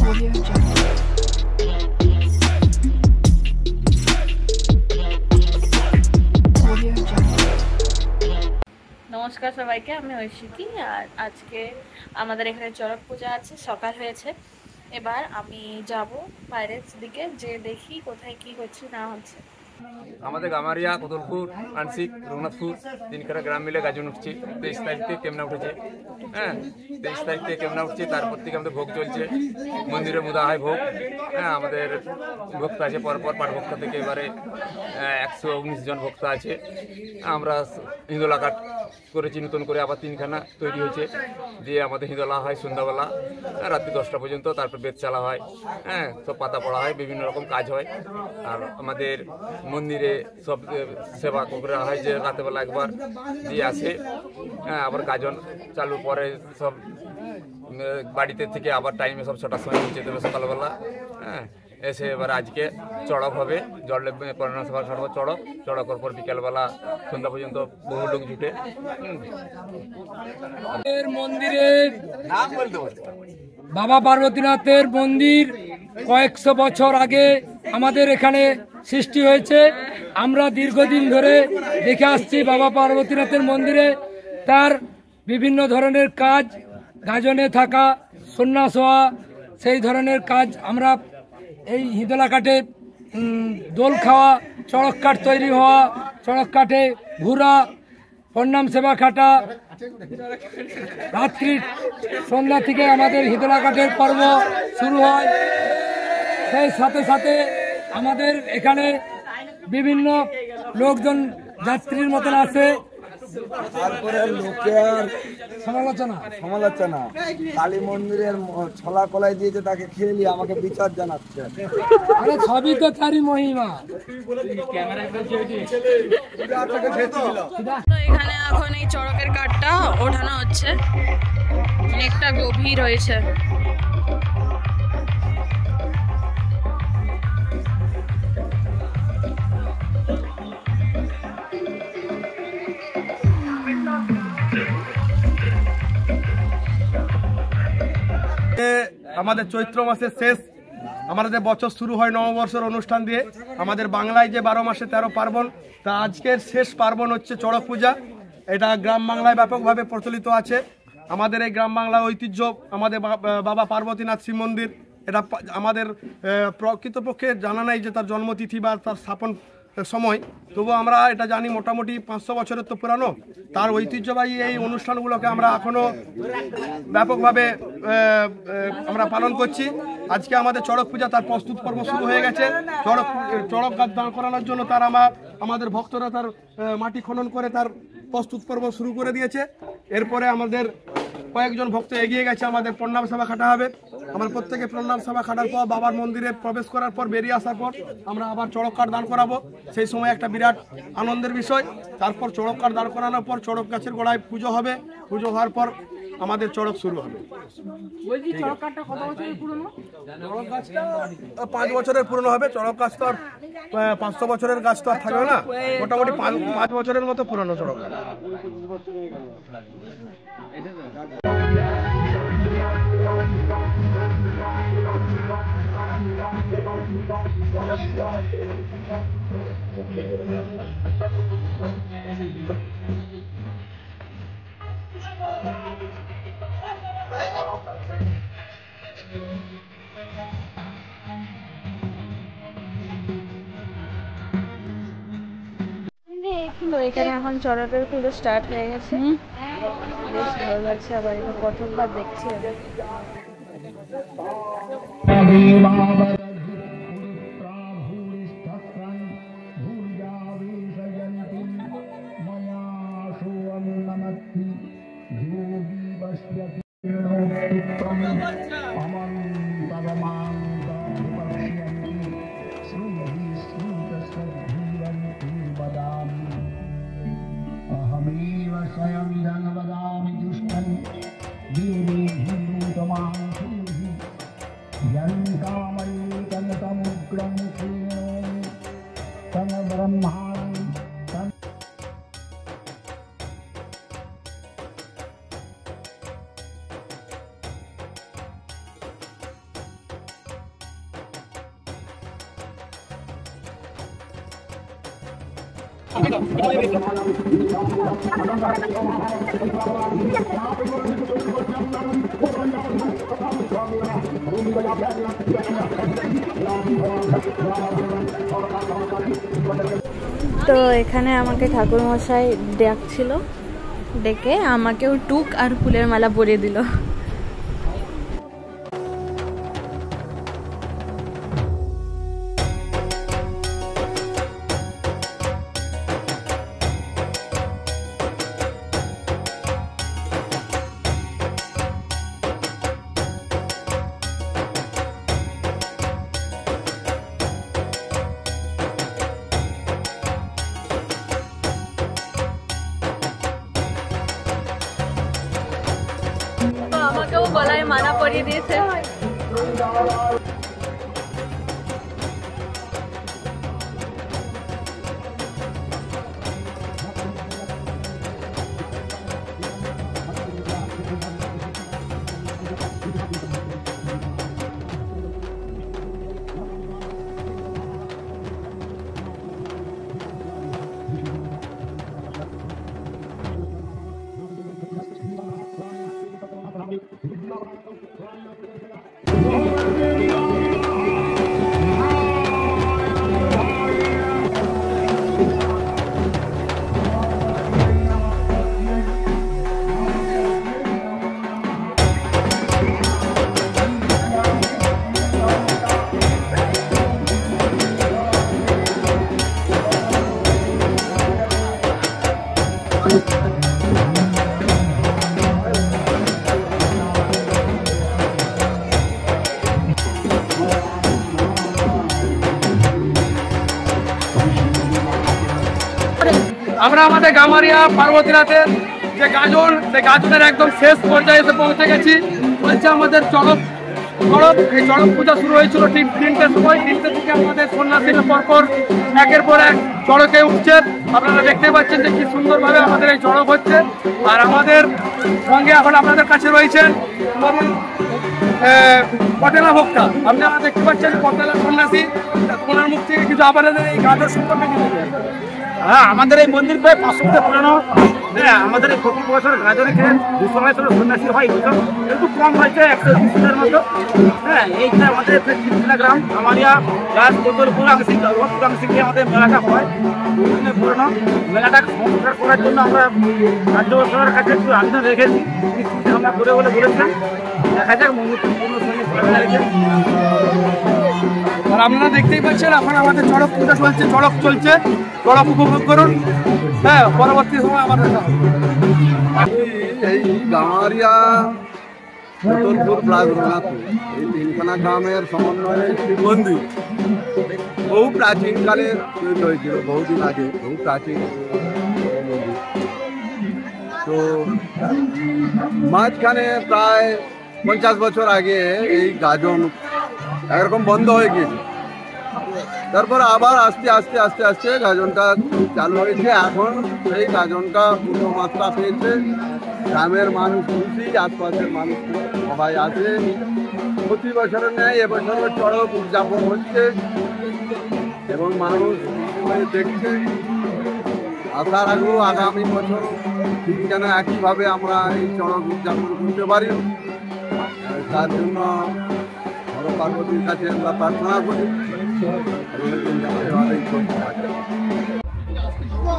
Audio Jungle. Audio Jungle. নমস্কার সবাইকে, আমি ঐশিকী। আর আজকে আমাদের এখানে চড়ক পূজা আছে, সকাল হয়েছে। এবার আমি যাব বাইরের দিকে, যে দেখি কোথায় কি হচ্ছে না হচ্ছে। আমাদের গামারিয়া, কোতলপুর, আনসিক, রঘুনাথপুর তিনখানা গ্রাম মিলে গাজন উঠছে। 23 তারিখ থেকে কেমনা উঠেছে। 23 তারিখ থেকে কেমনা উঠছে, তারপর থেকে আমাদের ভোগ চলছে। মন্দিরে মুদা হয় ভোগ। আমাদের ভক্ত আছে পরপর, পাঠ ভক্ত থেকে এবারে 119 জন ভক্ত আছে। আমরা হিন্দোলা কাঠ করেছি নতুন করে, আবার তিনখানা তৈরি হয়েছে। দিয়ে আমাদের হিন্দোলা হয় সন্ধ্যাবেলা রাত্রি 10টা পর্যন্ত, তারপর বেদ চালা হয়। সব পাতা পড়া হয়, বিভিন্ন রকম কাজ হয়। আর আমাদের মন্দিরে সব সেবা করা হয়, যে রাতেবেলা একবার দিয়ে আসে। আবার গাজন চালু পরে সব বাড়িতে থেকে আবার টাইমে সব 6টার সময় পৌঁছে দেবে সকালবেলা। এসে এবার আজকে চড়ক হবে, জল পড়ানো সভা খাটবো। চড়কের পর বিকেলবেলা সন্ধ্যা পর্যন্ত বহু লোক জুটে। মন্দিরের বাবা পার্বতীনাথের মন্দির কয়েকশো বছর আগে আমাদের এখানে সৃষ্টি হয়েছে। আমরা দীর্ঘদিন ধরে দেখে আসছি বাবা পার্বতীনাথের মন্দিরে তার বিভিন্ন ধরনের কাজ, গাজনে থাকা, সন্ন্যাস হওয়া, সেই ধরনের কাজ আমরা এই হিন্দোলা কাঠে দোল খাওয়া, চড়ক কাঠ তৈরি হওয়া, চড়ক কাঠে ঘোরা, প্রণাম সেবা খাটা, রাত্রি সন্ধ্যা থেকে আমাদের হিন্দোলা কাঠের পর্ব শুরু হয়। সেই সাথে সাথে আমাদের এখানে বিভিন্ন লোকজন যাত্রীর মতন আসে। তারপরে লোকের সমালোচনা কালী মন্দিরের ছলা কলাই দিয়েছে, তাকে খেয়ে নিয়ে আমাকে বিচার জানাচ্ছে। আরে সবই তো তারই মহিমা। তো এখানে এখন এই চড়কের কাঠটা ওঠানো হচ্ছে, অনেকটা গভীর হয়েছে। আমাদের চৈত্র মাসের শেষ আমাদের বছর শুরু হয় নববর্ষের অনুষ্ঠান দিয়ে। আমাদের বাংলায় যে 12 মাসে 13 পার্বণ, তা আজকের শেষ পার্বণ হচ্ছে চড়ক পূজা। এটা গ্রাম বাংলায় ব্যাপকভাবে প্রচলিত আছে। আমাদের এই গ্রাম বাংলার ঐতিহ্য আমাদের বাবা পার্বতীনাথ শিব মন্দির। এটা আমাদের প্রকৃতপক্ষে জানা নাই যে তার জন্মতিথি বা তার স্থাপন সময়, তবু আমরা এটা জানি মোটামুটি 500 বছরের তো পুরানো। তার ঐতিহ্যবাহী এই অনুষ্ঠানগুলোকে আমরা এখনো ব্যাপকভাবে আমরা পালন করছি। আজকে আমাদের চড়ক পূজা তার প্রস্তুত পর্ব শুরু হয়ে গেছে। চড়ক গাছ দাঁড় করানোর জন্য আমাদের ভক্তরা তার মাটি খনন করে তার প্রস্তুত পর্ব শুরু করে দিয়েছে। এরপরে আমাদের কয়েকজন ভক্ত এগিয়ে গেছে, আমাদের প্রণাম সভা খাটা হবে। আমরা প্রত্যেকে প্রণাম সভা খাটার পর বাবার মন্দিরে প্রবেশ করার পর বেরিয়ে আসার পর আমরা আবার চড়ক কাঠ দান করাবো। সেই সময় একটা বিরাট আনন্দের বিষয়। তারপর চড়ক কাঠ দান করানোর পর চড়ক গাছের গোড়ায় পুজো হবে। পুজো হওয়ার পর আমাদের চড়ক শুরু হবে। 5 বছরের পুরনো হবে। চড়ক গাছ তো আর 500 বছরের গাছ তো আর থাকবে না, মোটামুটি 5 বছরের মতো পুরনো চড়ক গাছ। এখানে এখন চড়কের পুজো স্টার্ট হয়ে গেছে, বেশ ভালো লাগছে। আবার এটা প্রথমবার দেখছি। তো এখানে আমাকে ঠাকুরমশাই ডাকছিল, ডেকে আমাকেও টুক আর ফুলের মালা পরিয়ে দিল। আমাকেও গলায় মালা পরিয়ে দিয়েছে। আমরা আমাদের গামারিয়া পার্বতীনাথের যে গাজন, সেই গাজনের একদম শেষ পর্যায়ে এসে পৌঁছে গেছি। বলছে আমাদের চড়ক পূজা শুরু হয়েছিল ঠিক 3টের সময়। 3টে থেকে আমাদের সন্ন্যাসীরা পরপর একের পর এক চড়কে উঠছে। আপনারা দেখতে পাচ্ছেন যে কি সুন্দরভাবে আমাদের এই চড়ক হচ্ছে। আর আমাদের সঙ্গে এখন আপনাদের কাছে রয়েছেন পটেলা ভক্তা। আপনারা দেখতে পাচ্ছেন পটেলা সন্ন্যাসী, ওনার মুখ থেকে কিছু আপনাদের এই গাজন সম্পর্কে কিছু। হ্যাঁ, আমাদের এই মন্দির প্রায় 500 বছর পুরানো। হ্যাঁ, আমাদের এই প্রতি বছর গাজনে খেলে 200 বছর সন্ন্যাসী হয়, একটু কম হয়েছে 120 মতো। হ্যাঁ, এইটা আমাদের গ্রাম আমারিয়া গাছ কোতলপুর আংশিক আমাদের মেলাটা হয় বিভিন্ন পুরনো। মেলাটা সংস্কার করার জন্য আমরা রাজ্য সরকারের কাছে একটু আবেদন রেখেছি, আমরা করে বলে বলেছেন। দেখা যাক মন্দিরটা পূর্ণ সঙ্গে আর আপনারা দেখতেই পাচ্ছেন এখন আমাদের চড়ক পূজা চলছে, চড়ক চলছে, চড়ক উপভোগ করুন। হ্যাঁ, পরবর্তী সময় আমাদের এই গামারিয়া কোতলপুর প্লাস রঘুনাথপুর এই তিনখানা গ্রামের সমন্বয়ে একটি মন্দির বহু প্রাচীনকালে তৈরি হয়েছিল, বহুদিন আগে, বহু প্রাচীন মন্দির। তো মাঝখানে প্রায় 50 বছর আগে এই গাজন একরকম বন্ধ হয়ে গিয়েছে। তারপর আবার আস্তে আস্তে আস্তে আস্তে গাজনটা চালু হয়েছে। এখন সেই গাজনটা পূর্ণমাত্রা পেয়েছে। গ্রামের মানুষ খুশি, আশপাশের মানুষ সবাই আছে। প্রতি বছরের ন্যায় এবছরও চড়ক উদযাপন হচ্ছে এবং মানুষ দেখছে। আশা রাখবো আগামী বছর ঠিক যেন একইভাবে আমরা এই চড়ক উদযাপন করতে পারি। তার জন্য পার্বতীর কাছে আমরা প্রার্থনা করি।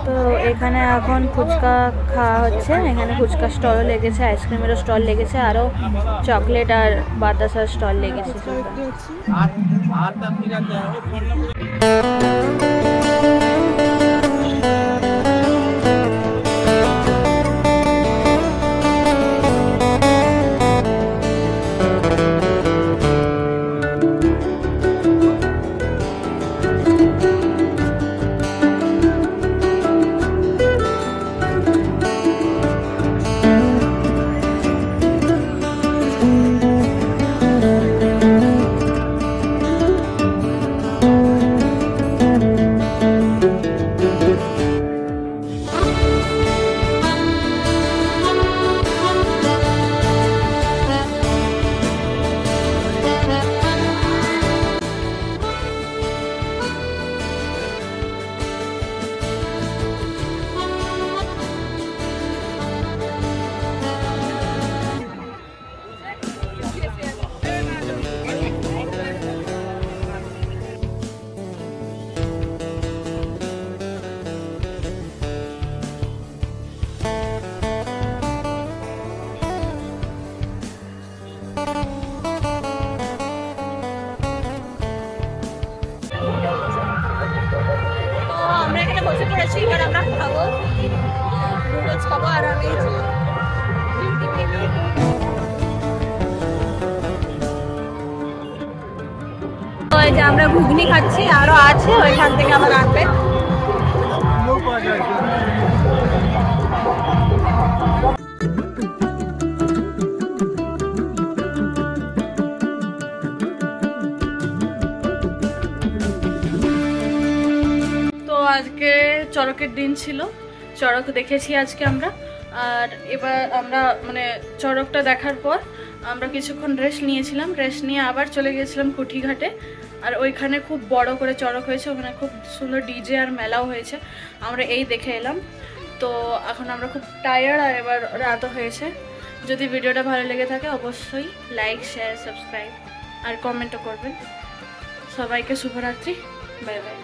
তো এখানে এখন ফুচকা খাওয়া হচ্ছে। এখানে ফুচকা স্টল লেগেছে, আইসক্রিমেরও স্টল লেগেছে, আরও চকলেট আর বাতাসার স্টল লেগেছে। এসেছি, এবার আমরা খাবো, নুডলস খাবো। আর আমি ওই যে আমরা ঘুগনি খাচ্ছি, আরো আছে ওইখান থেকে আবার আনবে। তো আজকে চড়কের দিন ছিল, চড়ক দেখেছি আজকে আমরা। আর এবার আমরা মানে চড়কটা দেখার পর আমরা কিছুক্ষণ রেস্ট নিয়েছিলাম, রেস্ট নিয়ে আবার চলে গিয়েছিলাম কুঠিঘাটে। আর ওইখানে খুব বড় করে চড়ক হয়েছে, ওখানে খুব সুন্দর ডিজে আর মেলাও হয়েছে, আমরা এই দেখে এলাম। তো এখন আমরা খুব টায়ার্ড, আর এবার রাতও হয়েছে। যদি ভিডিওটা ভালো লেগে থাকে অবশ্যই লাইক, শেয়ার, সাবস্ক্রাইব আর কমেন্টও করবেন। সবাইকে শুভরাত্রি, বাই বাই।